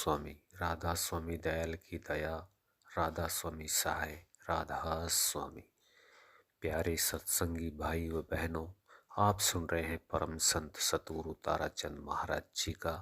राधा स्वामी दयाल की दया, राधा स्वामी सहाय, राधा स्वामी। प्यारे सत्संगी भाई व बहनों, आप सुन रहे हैं परम संत सतगुरु ताराचंद महाराज जी का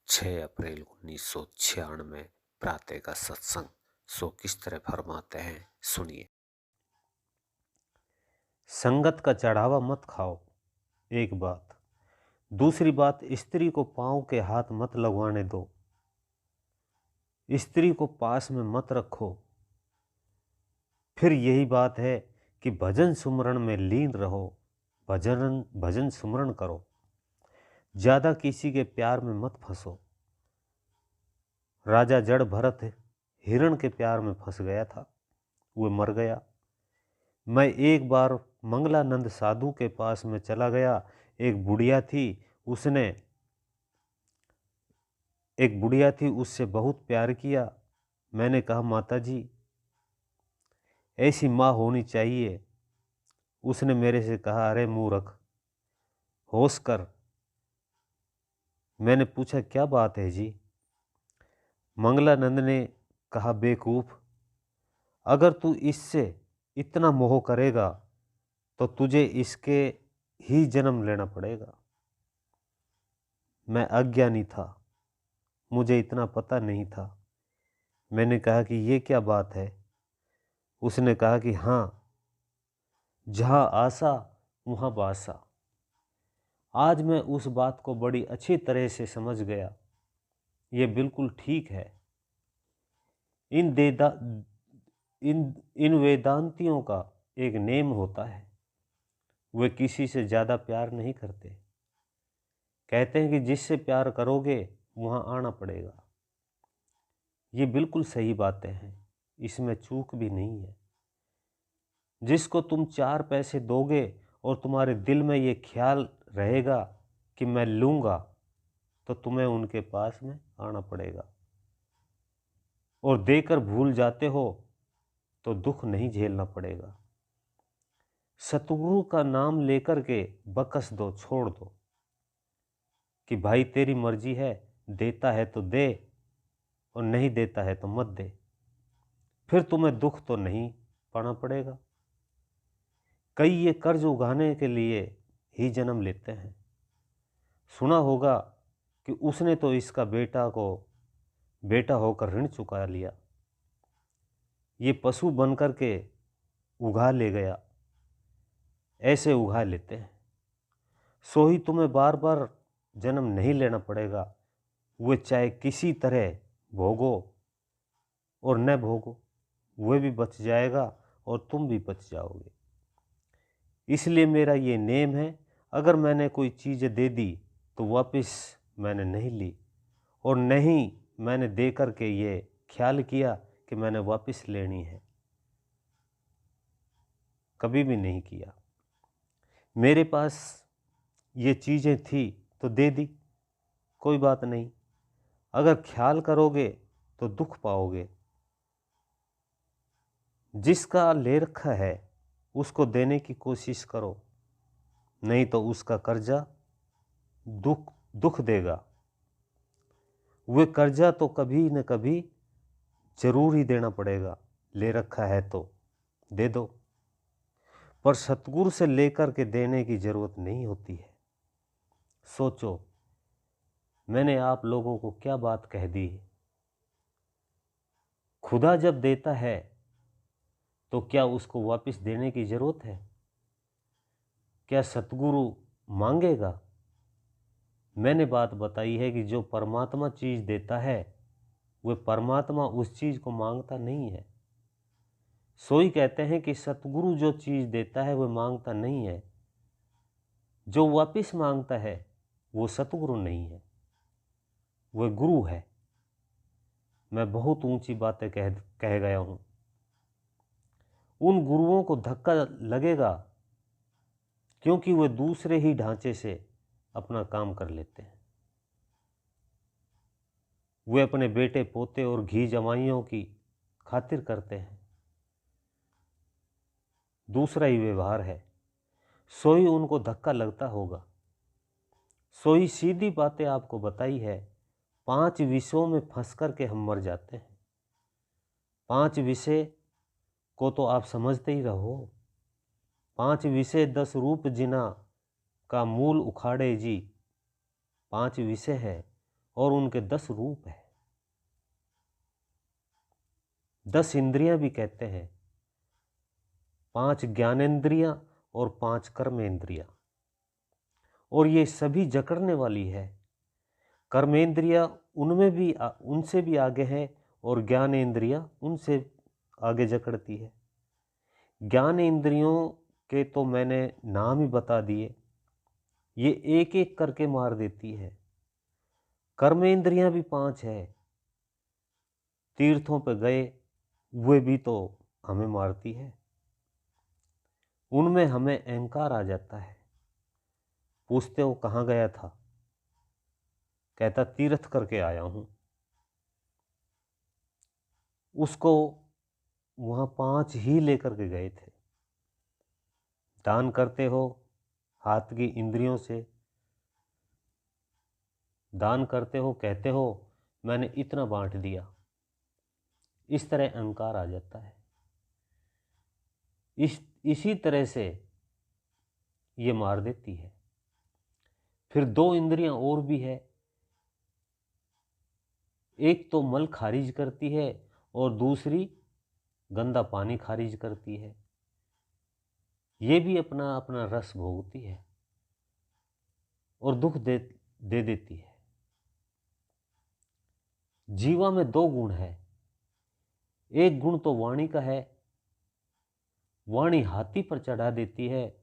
6 अप्रैल 1996 प्रातः का सत्संग। सो किस तरह फरमाते हैं, सुनिए। संगत का चढ़ावा मत खाओ, एक बात। दूसरी बात, स्त्री को पांव के हाथ मत लगवाने दो। स्त्री को पास में मत रखो। फिर यही बात है कि भजन सुमरण में लीन रहो, भजन सुमरण करो। ज़्यादा किसी के प्यार में मत फंसो। राजा जड़ भरत हिरण के प्यार में फंस गया था, वह मर गया। मैं एक बार मंगलानंद साधु के पास में चला गया। एक बुढ़िया थी, उससे बहुत प्यार किया। मैंने कहा, माता जी, ऐसी माँ होनी चाहिए। उसने मेरे से कहा, अरे मूर्ख, होश कर। मैंने पूछा, क्या बात है जी? मंगलानंद ने कहा, बेवकूफ, अगर तू इससे इतना मोह करेगा तो तुझे इसके ही जन्म लेना पड़ेगा। मैं अज्ञानी था, मुझे इतना पता नहीं था। मैंने कहा कि ये क्या बात है? उसने कहा कि हाँ, जहाँ आशा वहाँ बासा। आज मैं उस बात को बड़ी अच्छी तरह से समझ गया। ये बिल्कुल ठीक है। इन वेदांतियों का एक नेम होता है, वे किसी से ज़्यादा प्यार नहीं करते। कहते हैं कि जिससे प्यार करोगे वहाँ आना पड़ेगा। ये बिल्कुल सही बातें हैं, इसमें चूक भी नहीं है। जिसको तुम 4 पैसे दोगे और तुम्हारे दिल में ये ख्याल रहेगा कि मैं लूँगा, तो तुम्हें उनके पास में आना पड़ेगा। और देकर भूल जाते हो तो दुख नहीं झेलना पड़ेगा। सतगुरु का नाम लेकर के बकस दो, छोड़ दो कि भाई तेरी मर्जी है, देता है तो दे और नहीं देता है तो मत दे। फिर तुम्हें दुख तो नहीं पाना पड़ेगा। कई ये कर्ज उगाने के लिए ही जन्म लेते हैं। सुना होगा कि उसने तो इसका बेटा होकर ऋण चुका लिया। ये पशु बनकर के उगा ले गया, ऐसे उगा लेते हैं। सो ही तुम्हें बार बार जन्म नहीं लेना पड़ेगा। वे चाहे किसी तरह भोगो और न भोगो, वे भी बच जाएगा और तुम भी बच जाओगे। इसलिए मेरा ये नेम है, अगर मैंने कोई चीज़ दे दी तो वापस मैंने नहीं ली, और नहीं मैंने दे कर के ये ख्याल किया कि मैंने वापस लेनी है। कभी भी नहीं किया। मेरे पास ये चीज़ें थी तो दे दी, कोई बात नहीं। अगर ख्याल करोगे तो दुख पाओगे। जिसका ले रखा है उसको देने की कोशिश करो, नहीं तो उसका कर्जा दुख देगा। वह कर्जा तो कभी न कभी जरूर ही देना पड़ेगा। ले रखा है तो दे दो, पर सतगुरु से लेकर के देने की जरूरत नहीं होती है। सोचो, मैंने आप लोगों को क्या बात कह दी। खुदा जब देता है तो क्या उसको वापस देने की जरूरत है? क्या सतगुरु मांगेगा? मैंने बात बताई है कि जो परमात्मा चीज़ देता है वह परमात्मा उस चीज़ को मांगता नहीं है। सोई कहते हैं कि सतगुरु जो चीज़ देता है वह मांगता नहीं है। जो वापस मांगता है वो सतगुरु नहीं है, वह गुरु है। मैं बहुत ऊंची बातें कह गया हूँ। उन गुरुओं को धक्का लगेगा क्योंकि वे दूसरे ही ढांचे से अपना काम कर लेते हैं। वे अपने बेटे पोते और घी जमाइयों की खातिर करते हैं। दूसरा ही व्यवहार है, सोई उनको धक्का लगता होगा। सोई सीधी बातें आपको बताई है। 5 विषयों में फंस कर के हम मर जाते हैं। 5 विषय को तो आप समझते ही रहो। 5 विषय 10 रूप जिना का मूल उखाड़े जी। 5 विषय है और उनके 10 रूप है। 10 इंद्रियां भी कहते हैं, 5 ज्ञानेंद्रियां और 5 कर्मेंद्रियां, और ये सभी जकड़ने वाली है। कर्मेंद्रियां उनमें भी उनसे भी आगे है और ज्ञानेंद्रियां उनसे आगे जकड़ती है। ज्ञान इंद्रियों के तो मैंने नाम ही बता दिए, ये एक एक करके मार देती है। कर्मेंद्रियां भी 5 है, तीर्थों पे गए वे भी तो हमें मारती है। उनमें हमें अहंकार आ जाता है। पूछते हो कहाँ गया था, कहता तीर्थ करके आया हूं। उसको वहां 5 ही लेकर के गए थे। दान करते हो हाथ की इंद्रियों से, दान करते हो, कहते हो मैंने इतना बांट दिया, इस तरह अहंकार आ जाता है। इसी तरह से ये मार देती है। फिर 2 इंद्रियां और भी है, एक तो मल खारिज करती है और दूसरी गंदा पानी खारिज करती है। ये भी अपना अपना रस भोगती है और दुख दे देती है। जीवा में 2 गुण है। एक गुण तो वाणी का है, वाणी हाथी पर चढ़ा देती है,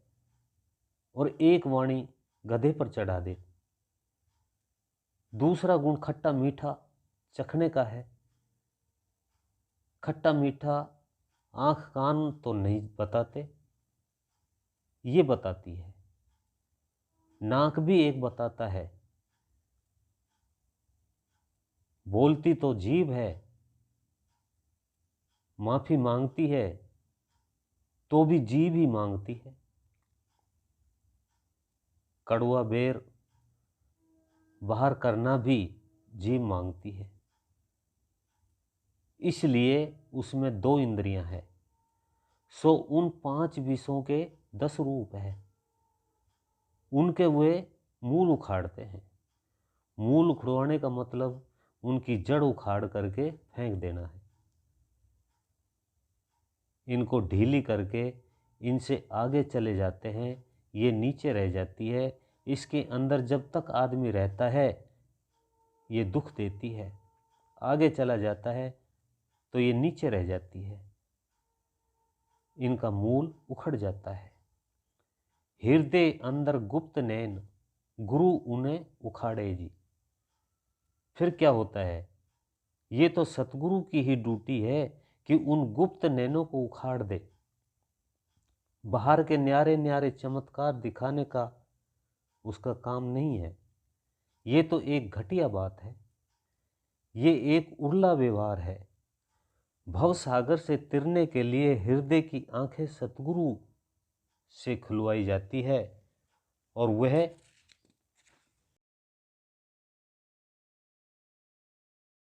और एक वाणी गधे पर चढ़ा देती। दूसरा गुण खट्टा मीठा चखने का है। खट्टा मीठा आंख कान तो नहीं बताते, ये बताती है। नाक भी एक बताता है। बोलती तो जीभ है, माफी मांगती है तो भी जीभ ही मांगती है। कड़वा बेर बाहर करना भी जीभ मांगती है। इसलिए उसमें 2 इंद्रियां हैं। सो उन 5 विषयों के 10 रूप है। उनके वे मूल उखाड़ते हैं। मूल उखड़वाने का मतलब उनकी जड़ उखाड़ करके फेंक देना है। इनको ढीली करके इनसे आगे चले जाते हैं, ये नीचे रह जाती है। इसके अंदर जब तक आदमी रहता है ये दुख देती है, आगे चला जाता है तो ये नीचे रह जाती है, इनका मूल उखड़ जाता है। हृदय अंदर गुप्त नैन गुरु उन्हें उखाड़े जी। फिर क्या होता है, ये तो सतगुरु की ही ड्यूटी है कि उन गुप्त नैनों को उखाड़ दे। बाहर के न्यारे न्यारे चमत्कार दिखाने का उसका काम नहीं है। ये तो एक घटिया बात है, ये एक उर्ला व्यवहार है। भव सागर से तिरने के लिए हृदय की आंखें सतगुरु से खुलवाई जाती है और वह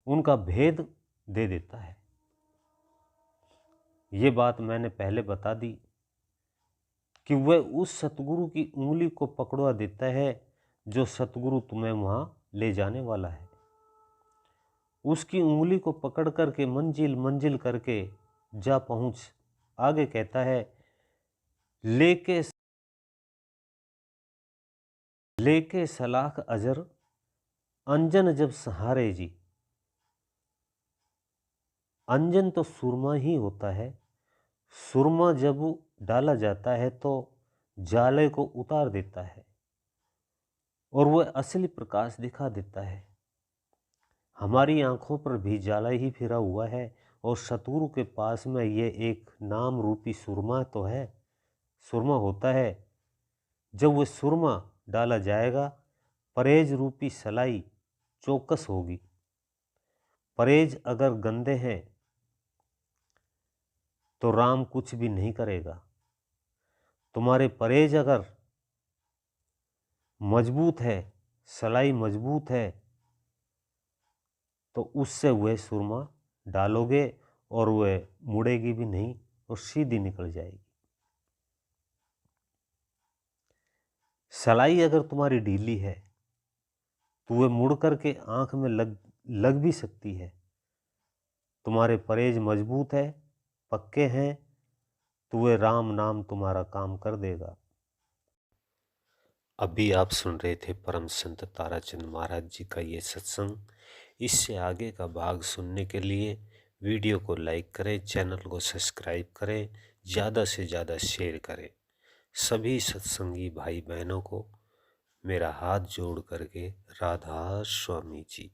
उनका भेद दे देता है। ये बात मैंने पहले बता दी कि वह उस सतगुरु की उंगली को पकड़वा देता है जो सतगुरु तुम्हें वहां ले जाने वाला है। उसकी उंगली को पकड़ करके मंजिल मंजिल करके जा पहुंच। आगे कहता है, लेके सलाख अजर अंजन जब सहारे जी। अंजन तो सुरमा ही होता है। सुरमा जब डाला जाता है तो जाले को उतार देता है और वह असली प्रकाश दिखा देता है। हमारी आंखों पर भी जाला ही फिरा हुआ है और सतगुरु के पास में ये एक नाम रूपी सुरमा तो है, सुरमा होता है। जब वह सुरमा डाला जाएगा, परहेज रूपी सलाई चौकस होगी। परहेज अगर गंदे हैं तो राम कुछ भी नहीं करेगा। तुम्हारे परहेज अगर मजबूत है, सलाई मजबूत है, तो उससे वह सुरमा डालोगे और वह मुड़ेगी भी नहीं और सीधी निकल जाएगी। सलाई अगर तुम्हारी ढीली है तो वह मुड़ करके आंख में लग भी सकती है। तुम्हारे परहेज मजबूत है, पक्के हैं, तो वह राम नाम तुम्हारा काम कर देगा। अभी आप सुन रहे थे परम संत ताराचंद महाराज जी का ये सत्संग। इससे आगे का भाग सुनने के लिए वीडियो को लाइक करें, चैनल को सब्सक्राइब करें, ज़्यादा से ज़्यादा शेयर करें। सभी सत्संगी भाई बहनों को मेरा हाथ जोड़ करके राधा स्वामी जी।